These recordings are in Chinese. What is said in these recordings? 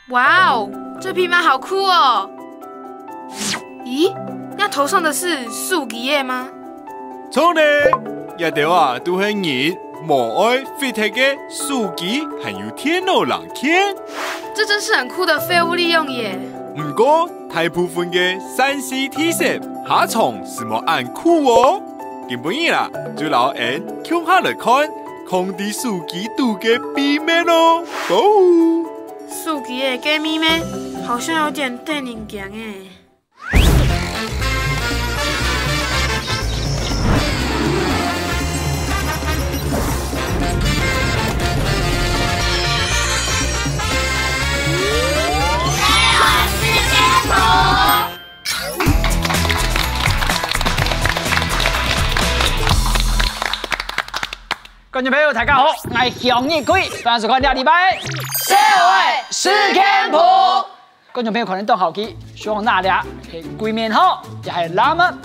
哇哦，这匹马好酷哦！咦，那头上的是树枝叶吗？错呢，一条啊都是人无爱飞踢的树枝，还有天鹅蓝天。这真是很酷的废物利用耶！不过，大部分的3C 特色下床是冇按酷哦。今本日啦，就留人向下来看空地树枝度嘅秘密咯。哦，树枝叶嘅秘密好像有点电影感诶。观众朋友，大家好，我是向日葵，欢迎收看这礼拜社会实验铺。观众朋友可能都好奇，上哪俩是鬼面好，也是哪么？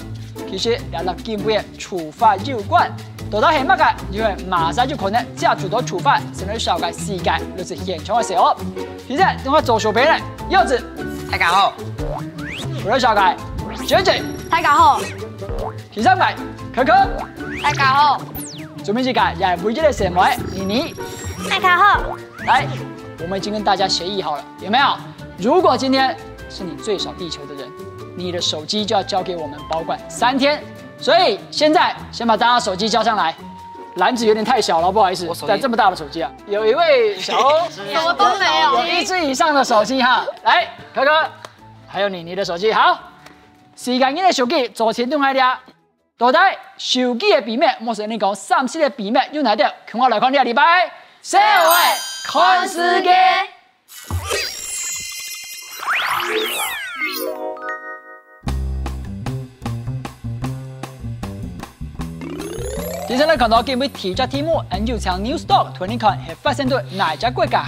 其实也落根本的处罚有关。到底是乜嘅？因为马上就可能接触到处罚，甚至小嘅世界就是现场嘅时候。现在等我做小编嘅柚子，大家好；我是小嘅卷卷，大家好；第三位可可，大家好；准备这个也是唯一的什么？妮妮，大家好。来，我们已经跟大家协议好了，有没有？如果今天是你最少地球的人，你的手机就要交给我们保管3天。所以现在先把大家手机交上来，篮子有点太小了，不好意思，但这么大的手机啊，有一位小欧，什么都没有，有1只以上的手机哈，来，可可，还有你的手机，好，时间你的手机左前动来俩，到底手机的秘密，莫是你讲3C的秘密有哪点？跟我来看这礼拜社会看世界。接下来看到今日提出题目，研究从 News Talk 推理看是发生在哪家国家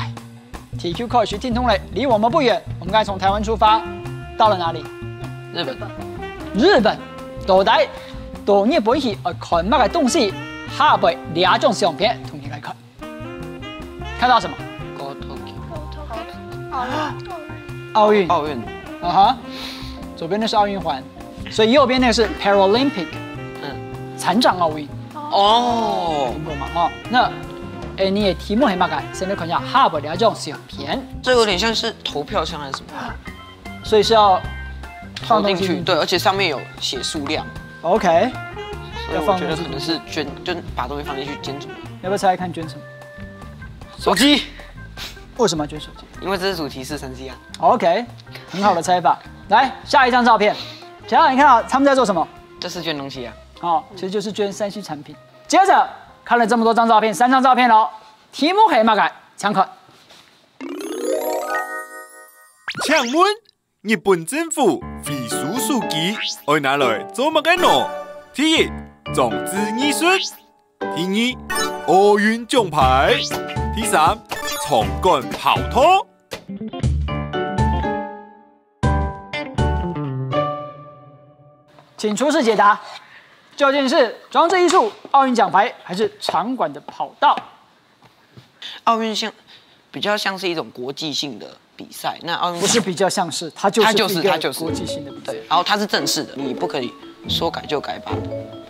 ？TQ 科学听通嘞，离我们不远，我们刚才从台湾出发，到了哪里？日本。日本，到底到日本去看乜嘅东西？下背2种相片，同你来看，看到什么？奥运。奥运。啊哈，左边那是奥运环，所以右边那个是 Paralympic， 残障奥运。哦，听过吗？哦，那，你的题目是乜嘅？现在看一下下背2种相片，这有点像是投票箱还是什么？所以是要放进去，对，而且上面有写数量。OK， 所以我觉得可能是捐，就把东西放进去捐什么？要不要猜猜看捐什么？手机。为什么要捐手机？因为这是主题是3C 啊。OK， 很好的猜法。来，下一张照片，小小你看到他们在做什么？这是捐东西啊。哦，其实就是捐3C 产品。接着看了这么多张照片，3张照片喽，题目是乜嘅？请看。请问日本政府废除书记爱拿来做乜嘅呢？第一，装置艺术；第二，奥运奖牌；第三，长杆跑拖。请出示解答，究竟是装置艺术、奥运奖牌，还是场馆的跑道？奥运比较像是一种国际性的比赛，那奥运不是比较像是，它就是国际性的比赛。对，然后它是正式的，你不可以说改就改，把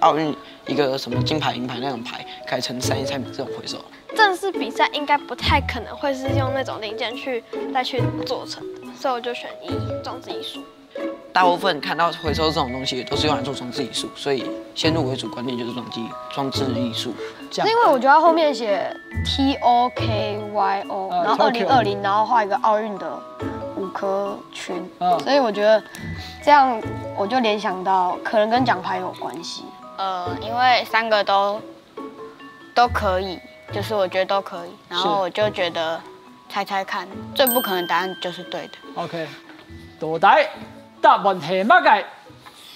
奥运一个什么金牌、银牌那种牌改成3C产品这种回收。正式比赛应该不太可能会是用那种零件再去做成的，所以我就选1，装置艺术。大部分看到回收这种东西都是用来做装置艺术，所以先入为主观念就是装置艺术。是因为我觉得后面写 TOKYO， 然后2020，然后画一个奥运的5颗群，所以我觉得这样我就联想到可能跟奖牌有关系。因为3个都可以，就是我觉得都可以，然后我就觉得猜猜看，最不可能答案就是对的。OK， 到底答案是乜嘅？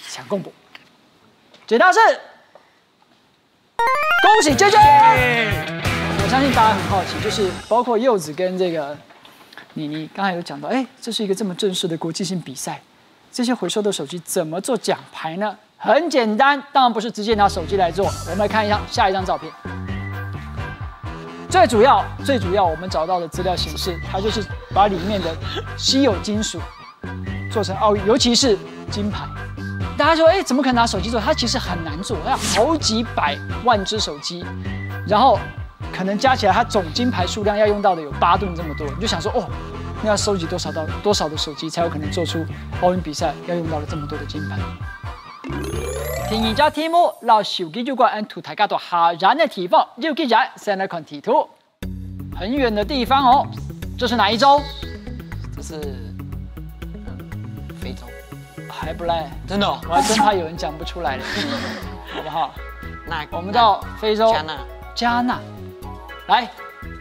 请公布。解答是，恭喜娟娟！我相信大家很好奇，就是包括柚子跟这个你刚才有讲到，这是一个这么正式的国际性比赛，这些回收的手机怎么做奖牌呢？很简单，当然不是直接拿手机来做。我们来看一下下一张照片。最主要，我们找到的资料显示，它就是把里面的稀有金属做成奥运，尤其是金牌。大家说，哎，怎么可能拿手机做？它其实很难做，它要好几百万只手机，然后可能加起来，它总金牌数量要用到的有8吨这么多。你就想说，哦，那要收集多少的手机才有可能做出奥运比赛要用到的这么多的金牌？第二隻題目，攞手機有關按圖大家到下人的地方，要記人先來看地圖。很遠的地方哦，這是哪一州？这是非洲，還不賴，真的、哦，我還真怕有人講不出來了，好不好？那我們到非洲加納，來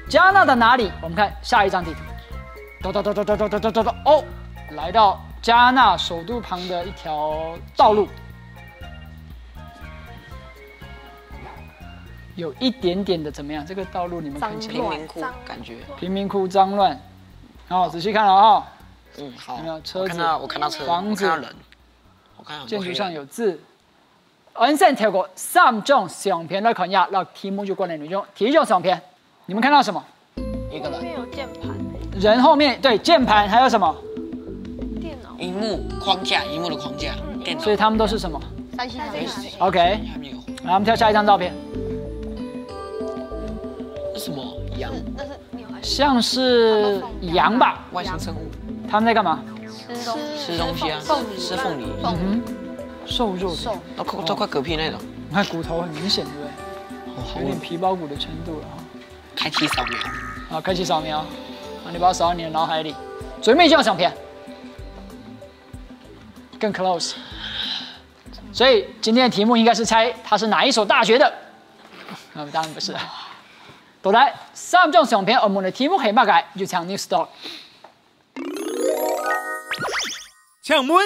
加納的哪裡？我們看下一張地圖，走，哦，來到加納首都旁的一條道路。有一點點的怎麼樣？這個道路你們看起來貧民窟感覺，貧民窟髒亂。好，仔細看了啊。好。有沒有車子？我看到車，房子，我看到人，我看到建築上有字。我先跳過3張相片來看一下，然後題目就關聯內容。第一張相片，你們看到什麼？一個人。後面有鍵盤。人後面對鍵盤，還有什麼？電腦。螢幕框架，螢幕的框架，電腦。所以他們都是什麼？3C。OK。來，我們跳下一張照片。什麼羊？像是羊吧，外星生物。他们在干嘛？吃东西啊，吃凤梨。瘦肉的，都快嗝屁那种。你看骨头很明显，对不对？有点皮包骨的程度了哈。开启扫描。好，开启扫描。好，你把它扫到你的脑海里。最后一张相片，更 close。所以今天的题目应该是猜它是哪一所大学的。當然不是。到來3張相片，我們的題目係乜嘅？要唱 News Talk。請問，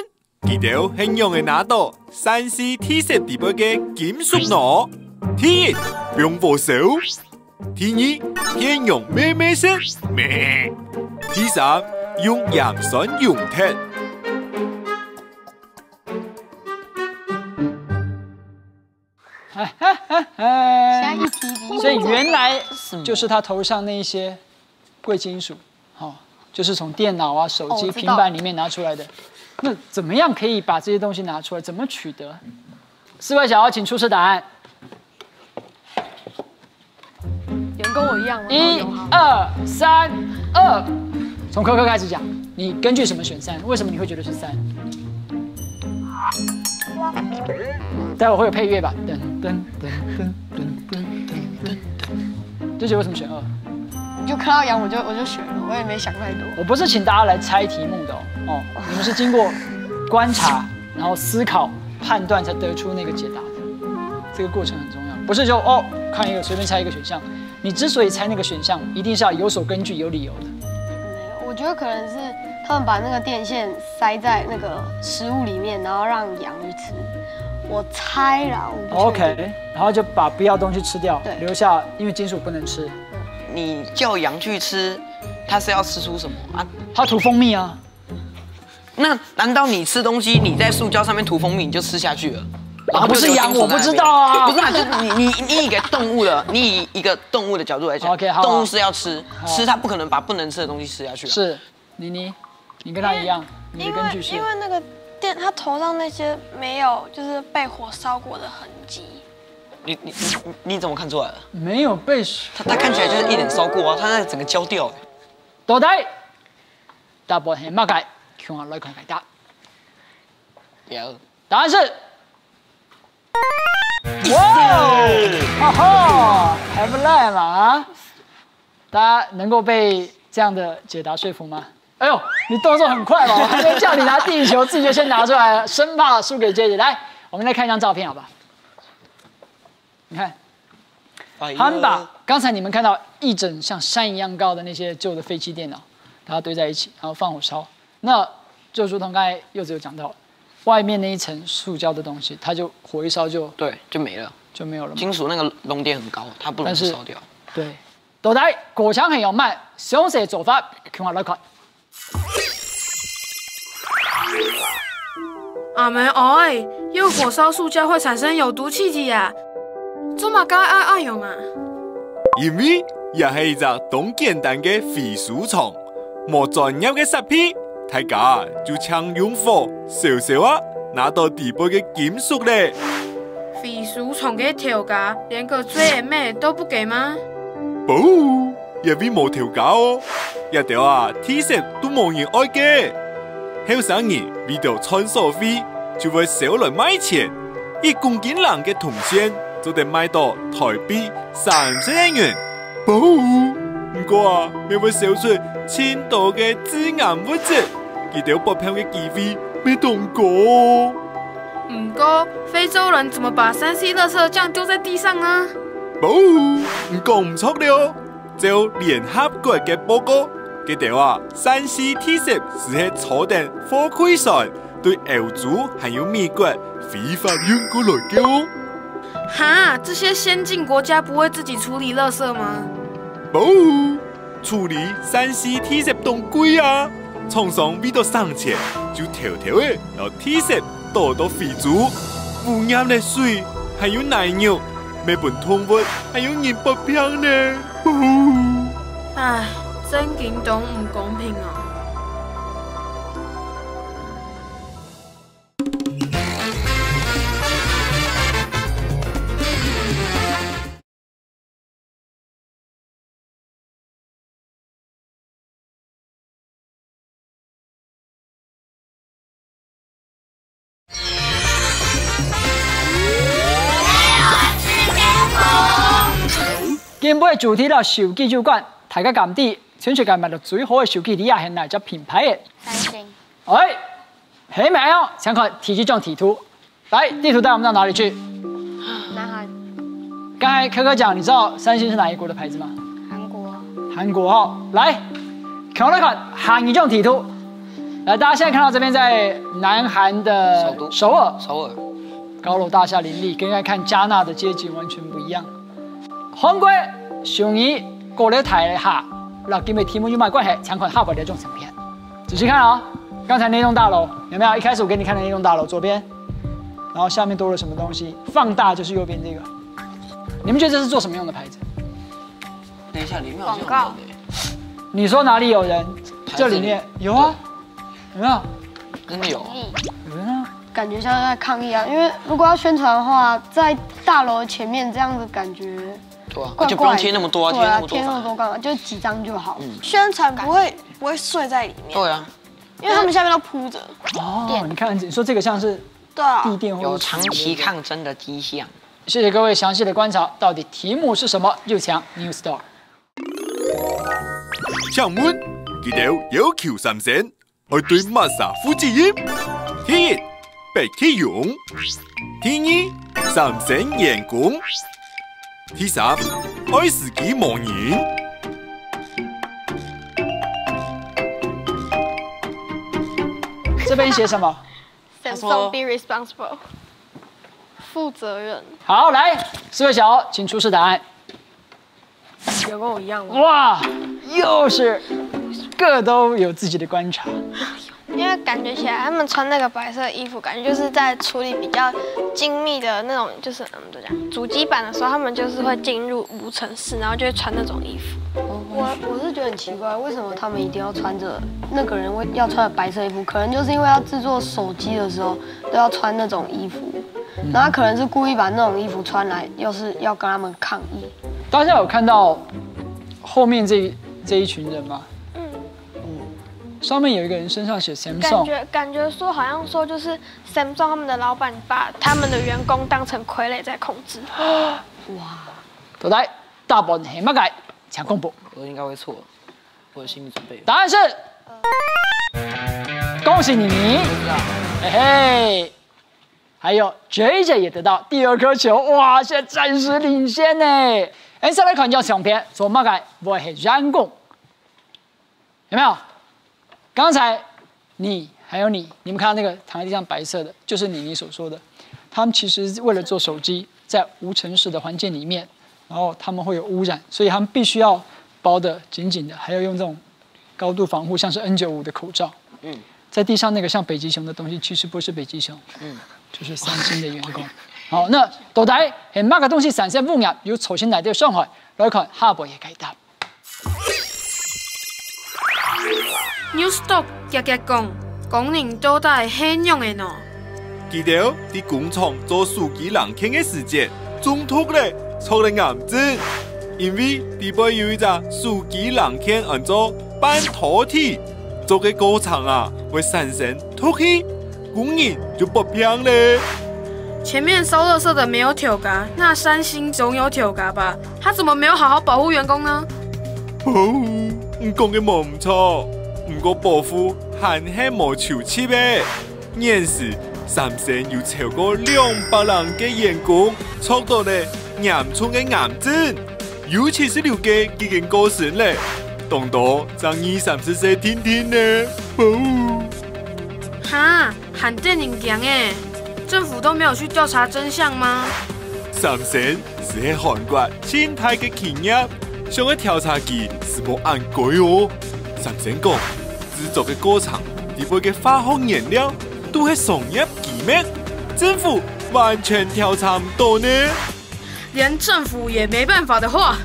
記得很容易拿到3C 鐵色地板嘅金屬腦。第一，不用握手；第二，天用咩咩色咩；第三，用鹽酸溶鐵。所以原来就是他头上那一些贵金属，就是从电脑啊、手机、平板里面拿出来的。那怎么样可以把这些东西拿出来？怎么取得？4位小孩请出示答案。有人跟我一样吗？1、2、3、2，从科科开始讲。你根据什么选3？为什么你会觉得是3？待会会有配乐吧？噔噔噔噔噔噔噔噔。这姐为什么选2？你就看到羊我就选了，我也没想太多。我不是请大家来猜题目的哦，你们是经过观察，然后思考、判断才得出那个解答的。这个过程很重要，不是就看一个随便猜一个选项。你之所以猜那个选项，一定是要有所根据、有理由的。没有，我觉得可能是他们把那个电线塞在那个食物里面，然后让羊去吃。我猜啦，我不确定。OK， 然后就把不要东西吃掉，留下，因为金属不能吃。你叫羊去吃，它是要吃出什么啊？它涂蜂蜜啊。那难道你吃东西，你在塑胶上面涂蜂蜜，你就吃下去了？啊，不是羊，我不知道啊。不是啊，就你以一个动物的，你以一个动物的角度来讲 ，OK， 好，动物是要吃，它不可能把不能吃的东西吃下去。是，你跟他一样，你的根据是因为那个电，他头上那些没有就是被火烧过的痕迹。你怎么看出来的？没有被它看起来就是一脸烧过啊，它那整个焦掉。到底答案係乜嘅？讓我來看解答。有，答案是。哇，哈哈，还不赖嘛啊！大家能够被这样的解答说服吗？哎呦，你动作很快嘛！我还没叫你拿地球，自己就先拿出来了，生怕输给姐姐。来，我们来看一张照片，好吧？你看，他们把刚才你们看到一整像山一样高的那些旧的废弃电脑，把它堆在一起，然后放火烧。那就如同刚才柚子有讲到，外面那一層塑膠的東西，它就火一燒就沒了，就沒有了。金屬那個熔點很高，它不容易燒掉。對，到底過場係有乜詳細做法？看下來看。阿妹哎，用火燒塑膠會產生有毒氣體啊！做乜該愛用啊？因為也是一只动简单的飞鼠虫，无专业的设备，大家就请用火烧烧啊，拿到底部的金属嘞。飞鼠虫的头家连个最美都不给吗？不，因为无头家哦，一条啊，体色都无人爱嘅。后生人为了赚手费，就会烧来卖钱，1公斤lang嘅铜线就得卖到台币30元。不过啊，你会烧出千多嘅致癌物质，佢条剥皮嘅机会没动过。不过，非洲人怎么把3C 垃圾这样丢在地上呢？不讲唔错了，就联合国嘅报告，佢哋话3C 体色是喺初等货柜上对欧洲还有美国非法运过来嘅哦。哈，这些先进国家不会自己处理垃圾吗？不，处理3C 体色当贵啊，厂商为了省钱，就偷偷的让体色倒到非洲，污染的水还有奶牛，每本动物还有人不平呢。唉，真惊懂唔公平哦。今日主題啦，手機有關，大家鑑啲，選出嚟買到最好嘅手機，你也係哪隻品牌嘅？3星。哎，很美哦！想看提示中地圖，來，地圖帶我們到哪裡去？南韓。剛才科科講，你知道3星是哪一國的牌子嗎？韓國。韓國哦，來，看我來看韓語中地圖。來，大家現在看到這邊在南韓的首爾，高樓大廈林立，跟剛才看加納的街景完全不一樣。韓國上衣過了台下，那今日題目有沒有關係？想看哈佛的這種相片，仔細看啊、哦！剛才那棟大樓有沒有？一開始我給你看的那棟大樓左邊，然後下面多了什麼東西？放大就是右邊這個。你們覺得這是做什麼用的牌子？等一下，裡面好像有廣告。你說哪裡有人？這裡面有啊，有沒有？真的有。有人啊。感覺像在抗議啊，因為如果要宣傳的話，在大樓前面這樣子感覺。對啊，而且不用貼那麼多啊，貼那麼多幹嘛？就幾張就好。宣傳不會睡在裡面。對啊，因為他們下面都鋪着。哦，你看，你說這個像是地墊或有長期抗爭的跡象。謝謝各位詳細的觀察，到底題目是什麼？又強 New Star。請問，佢哋要求3聲，去對乜啥負責任？第一，白起用；第二，3聲員工。第三，愛司機無人。這邊寫什麼 ？Samsung be responsible， 負責任。好，來，4位小歐，請出示答案。有跟我一樣嗎？哇，又是個都有自己的觀察。因為感覺起來，他們穿那個白色的衣服，感覺就是在處理比較精密的那種，就是怎麼講，主機板的時候，他們就是會進入無塵室，然後就會穿那種衣服。我是覺得很奇怪，為什麼他們一定要穿着那個人要穿的白色衣服？可能就是因為要製作手機的時候都要穿那種衣服，然後可能是故意把那種衣服穿來，又是要跟他們抗議。大家有看到後面這一群人嗎？上面有一個人身上寫 Samsung， 感覺說好像說就是 Samsung 他們的老闆把他們的員工當成傀儡在控制。哇！到底答案係乜嘢？請公布。我應該會錯，我有心理準備。答案是，恭喜你，嘿嘿。還有 JJ 也得到第2顆球，哇！現在暫時領先呢。再來看一張相片，做乜嘢？我係人工，有沒有？剛才你還有你們看到那個躺在地上白色的，就是你所說的，他們其實為了做手機，在無塵室的環境裡面，然後他們會有污染，所以他們必須要包得緊緊的，還要用這種高度防護，像是 N95的口罩。在地上那個像北極熊的東西，其實不是北極熊，就是3星的員工。好，那到底係乜個東西產生污染？要重新嚟啲傷害，來看下一步嘅解答。Newstalk 日日讲，工人倒带很用的喏。记得伫工厂做司机人轻的时节，中途咧出了癌症，因为地背有一只司机人轻按做半导体，做嘅过程啊会产生脱气，工人就不平咧。前面收垃圾的没有挑嘎，那三星总有挑嘎吧？他怎么没有好好保护员工呢？哦，你讲嘅冇唔错，不过保护还系冇潮气嘅。现时三星有超过200人嘅员工遭到咧严重嘅癌症，尤其是刘家已经过身咧，当多将20-30岁天天呢。哦，哈，喊电影强诶！政府都没有去调查真相吗？三星是喺韩国清泰嘅企业，上嘅调查局是冇按规哦。三星讲，制作嘅过程，里边嘅化学原料都系商业机密，政府完全调查唔到呢。连政府也没办法的话，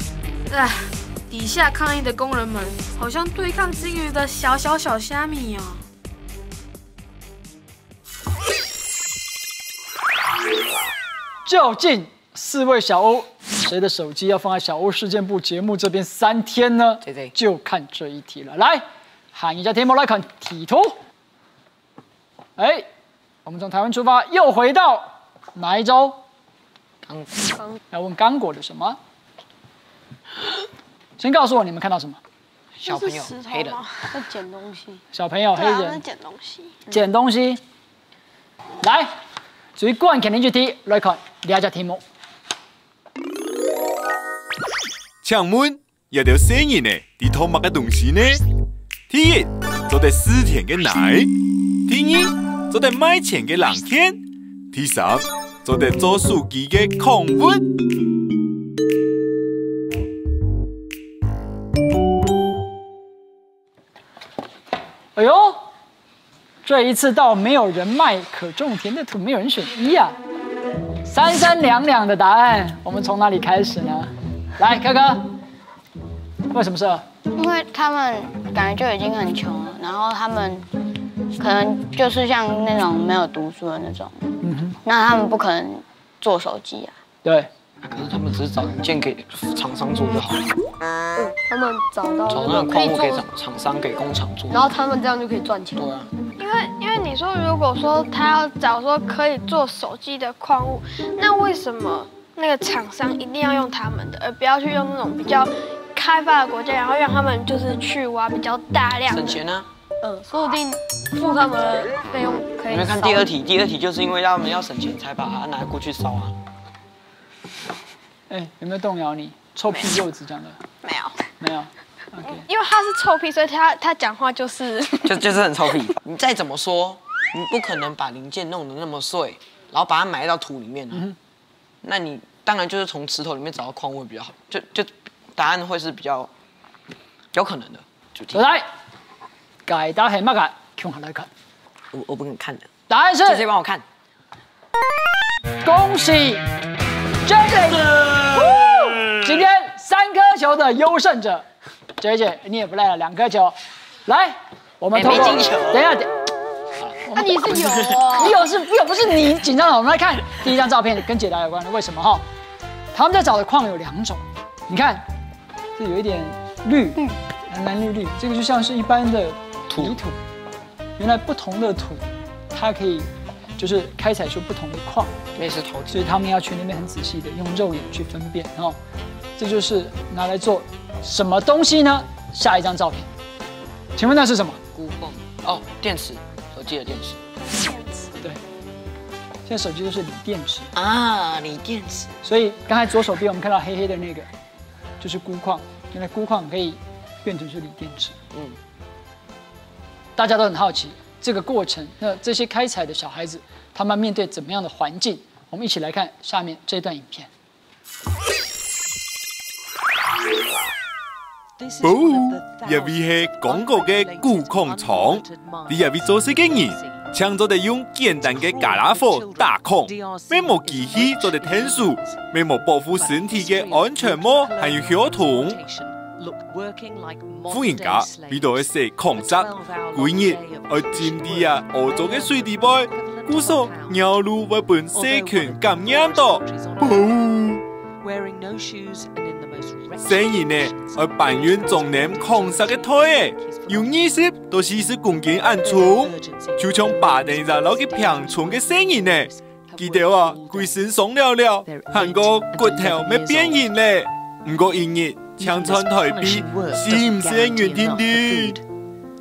唉，底下抗议的工人们好像对抗鲸鱼的小虾米哦。究竟4位小欧谁的手机要放在小欧事件部节目这边3天呢？就看这一题了。来，喊一下题目来看题图。哎，我们从台湾出发，又回到哪一州？要问刚果的什么？先告诉我你们看到什么？小朋友黑人在捡东西。小朋友黑人在捡东西。捡东西。来。最关键的一题来看2只题目。请问有条声音呢？你偷乜嘅东西呢？第一，做得私田嘅奶；第二，做得卖钱嘅人天；第三，做得做司机嘅空物。哎呦！这一次倒没有人卖可种田的土，没有人选1啊，3-32两的答案，我们从哪里开始呢？来，哥哥，为什么是2？因为他们感觉就已经很穷了，然后他们可能就是像那种没有读书的那种，那他们不可能做手机啊。对。可是他们只是找零件给厂商做就好了。他们找到那种矿物给厂商给工厂做，然后他们这样就可以赚钱。对啊。因为你说如果说他要找说可以做手机的矿物，那为什么那个厂商一定要用他们的，而不要去用那种比较开发的国家，然后让他们就是去挖比较大量的？省钱啊。说不定付他们的费用可以。你们看第2题，第2题就是因为他们要省钱才把它拿过去烧啊。哎，有没有动摇你？臭屁柚子讲的？没有，没有。Okay. 因为他是臭屁，所以他讲话就是就是很臭屁。你再怎么说，你不可能把零件弄得那么碎，然后把它埋到土里面啊。那你当然就是从石头里面找到矿物比较好，就答案会是比较有可能的。来，解答係乜嘅？向下來看。我不给你看的。答案是。直接帮我看。恭喜 JJ， 今天3颗球的优胜者 JJ， 你也不赖了2颗球。来，我们透过等一下，那你是有哦，你有不是你紧张了。我们来看第1张照片，跟解答有关的。为什么哈？他们在找的矿有2种，你看，这有一点绿，蓝绿，这个就像是一般的泥土。原来不同的土，它可以就是开采出不同的矿，类似陶器，所以他们要去那边很仔细的用肉眼去分辨哦。这就是拿来做什么东西呢？下一张照片，请问那是什么？钴矿哦，电池，手机的电池。对，现在手机都是锂电池啊，锂电池。所以刚才左手边我们看到黑黑的那个，就是钴矿。原来钴矿可以变成是锂电池。大家都很好奇这个过程，那这些开采的小孩子，他们面对怎么样的环境？我们一起来看下面这段影片。哦，入面是廣國嘅钴礦廠，你入面做事嘅人，搶咗地用簡單嘅加拉火打礦，咩冇機器做得天數，咩冇保護身體嘅安全帽，還有血統。富人家为到一些矿石，每日要浸伫啊欧洲嘅水地杯，故所尿路会被细菌感染到。生人呢，要搬运重量矿石嘅推，由20到40公斤按重，就像8年日老嘅平重嘅生人呢，记得啊，规身松了了，韩国骨头没变形咧，唔过因日强穿台币是唔是原天啲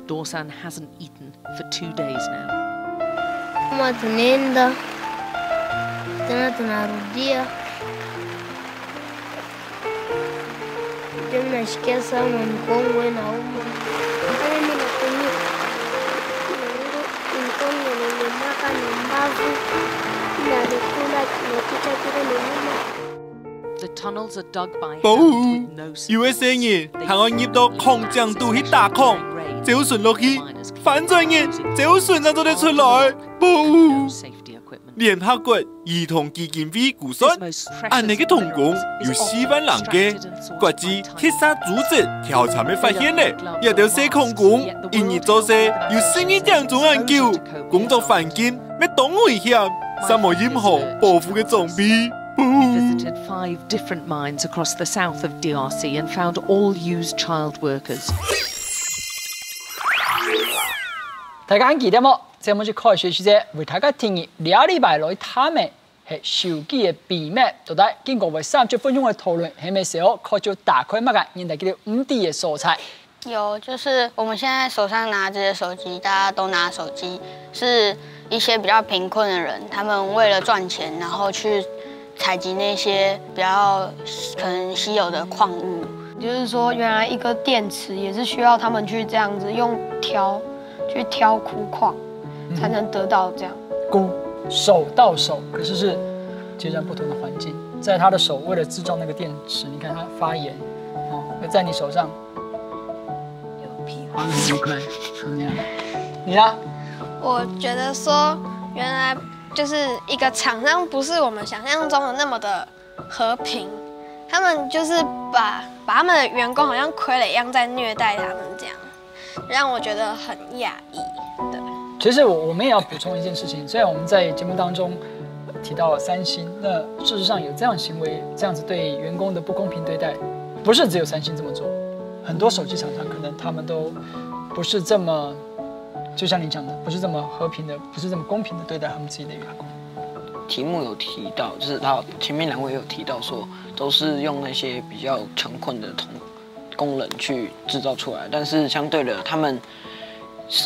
？Dorsan hasn't eaten for 2 days now. Cómo tunaenda tena tunarudia tena nashikia sana mkongo inauma pale mimi natumia mkongo nimemaka na mbavu na nikula kimekicha kile nyuma. The tunnels are dug by 保 hand 護 with no 有嘅生人行我入到礦井度去打礦，走順落去，反罪人走順就做得出來。保護 safety equipment. 聯合國兒童基金會估算，按你嘅童工有4萬人嘅，國際鐵砂組織調查未發現咧，有條細礦工因而做些有12點鐘研究，工作環境咩當危險，甚冇任何保護嘅裝備。Visited 5 different mines across the south of DRC and found all used child workers. 大家記得冇？這麼去開學時節，為大家聽2禮拜來他們係手機嘅秘密，到底經過為30分鐘嘅討論，係咪時候開始打開乜嘅？現在叫做5D 嘅素材。有，就是我們現在手上拿着的手機，大家都拿手機，是一些比較貧困的人，他們為了賺錢，然後去採集那些比較可能稀有的礦物。就是說，原來一個電池也是需要他們去這樣子用去挑苦礦，才能得到這樣。工手到手，可是是截然不同的環境。在他的手為了製造那個電池，你看它發炎，哦，在你手上有皮花了很快，怎麼樣？你呢？我覺得說，原來就是一個廠商不是我們想象中的那麼的和平，他們就是把他們的員工好像傀儡一樣在虐待他們，這樣讓我覺得很壓抑。對，其實我們也要補充一件事情，雖然我們在節目當中提到了3星，那事實上有這樣行為，這樣子對員工的不公平對待，不是只有3星這麼做，很多手機廠商可能他們都不是這麼。就像你講的，不是這麼和平的，不是這麼公平的對待他們自己的員工。題目有提到，就是他前面2位有提到說，都是用那些比較窮困的工人去製造出來，但是相對的，他們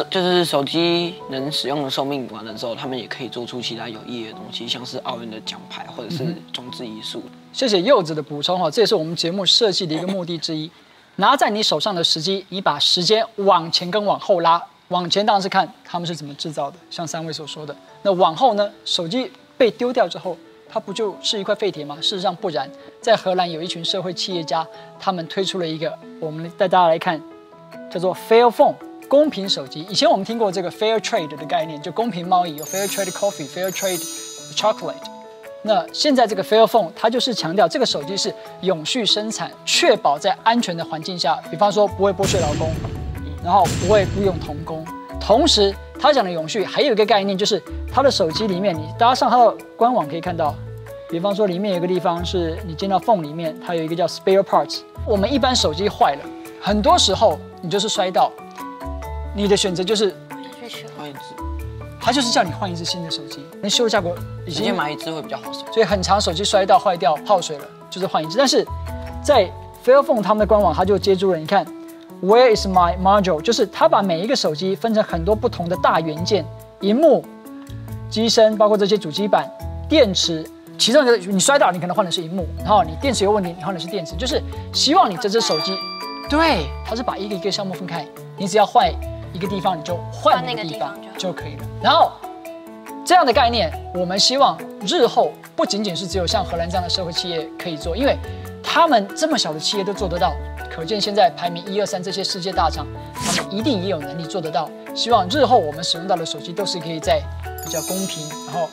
就是手機能使用的壽命完了之後，他們也可以做出其他有意義的東西，像是奧運的獎牌或者是裝置藝術。謝謝柚子的補充哈，這也是我們節目設計的一個目的之一。拿在你手上的時機，你把時間往前跟往後拉。往前當然是看他們是怎麼製造的，像3位所說的。那往後呢？手機被丟掉之後，它不就是一塊廢鐵嗎？事實上不然。在荷蘭有一群社會企業家，他們推出了一個，我們帶大家來看，叫做 Fair Phone 公平手機。以前我們聽過這個 Fair Trade 的概念，就公平貿易，有 Fair Trade Coffee、Fair Trade Chocolate。那現在這個 Fair Phone 它就是強調這個手機是永續生產，確保在安全的環境下，比方說不會剝削勞工。然後不會僱用童工，同時他講的永續還有一個概念，就是他的手機裡面，你大家上他的官網可以看到，比方說裡面有一個地方是你進到 phone 裡面，它有一個叫 spare parts。我們一般手機壞了，很多時候你就是摔到，你的選擇就是換一支，他就是叫你換一支新的手機。那修價格已經買一支會比較好手，所以很常手機摔到壞掉泡水了，就是換一支。但是在 Fairphone 他們的官網，他就接住了，你看。Where is my module？ 就是它把每一個手機分成很多不同的大元件，螢幕、機身，包括這些主機板、電池。其中一個你摔倒，你可能換的是螢幕，然後你電池有問題，你換的是電池。就是希望你這隻手機，對，它是把一個一個項目分開，你只要換一個地方，你就換那個地方就可以了。然後這樣的概念，我們希望日後不僅僅是只有像荷蘭這樣的社會企業可以做，因為他們這麼小的企業都做得到。可見現在排名1、2、3這些世界大廠，他們一定也有能力做得到。希望日後我們使用到的手機都是可以在比較公平，然後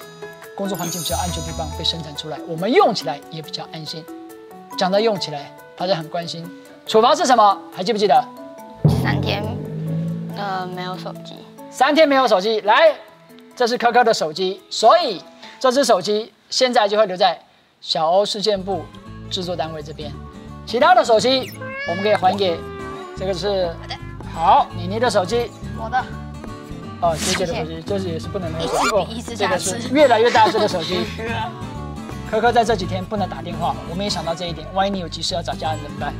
工作環境比較安全的地方被生產出來，我們用起來也比較安心。講到用起來，大家很關心处罚是什么？还记不记得3天，没有手机。3天没有手机。来，这是科科的手机，所以这只手机现在就会留在小欧事件部制作单位这边。其他的手机我们可以还给，这个是好妮妮的手机，我的。哦，姐姐的手机，这是也是不能没有手机哦。一直这个是越来越大只的手机。科科在这几天不能打电话，我们也想到这一点，万一你有急事要找家人怎么办？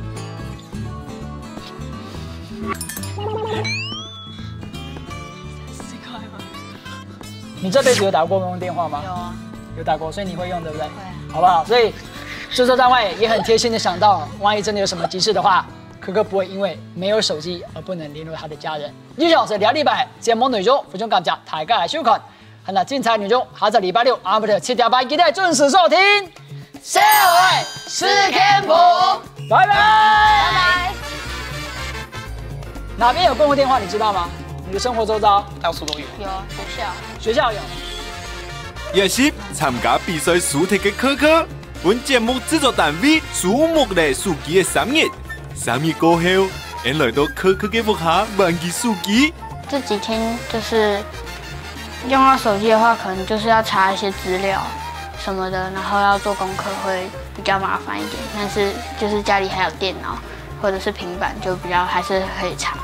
你这辈子有打过公用电话吗？有啊，有打过，所以你会用对不对？会啊。好不好？所以制作单位也很贴心的想到，万一真的有什么急事的话，科科不会因为没有手机而不能联络他的家人。以上是2禮拜節目內容，非常感謝大家來收看。很多精彩內容，下週禮拜6阿姆特7點半記得準時收聽。社會是天普，拜拜。拜拜。哪邊有公用電話你知道嗎？你的生活周遭到處都有。有學校有。也是參加比賽輸題嘅科科，本節目製作單位數目嚟數據嘅3月過後，俺來到科科嘅屋下忘記數據。這幾天就是用到手機的話，可能就是要查一些資料什麼的，然後要做功課會比較麻煩一點。但是就是家裡還有電腦或者是平板，就比較還是可以查，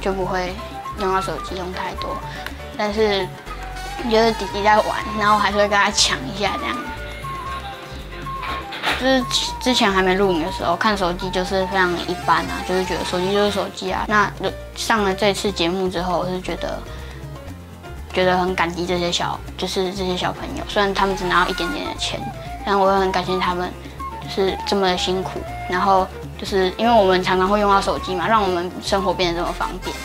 就不會用到手機用太多。但是就是弟弟在玩，然後還是會跟他搶一下這樣。就是之前還沒錄影的時候，看手機就是非常一般啊，就是覺得手機就是手機啊。那上了這次節目之後，我是覺得很感激這些小朋友，雖然他們只拿到一點點的錢，但我也很感謝他們，就是這麼的辛苦。然後就是因為我們常常會用到手機嘛，讓我們生活變得這麼方便。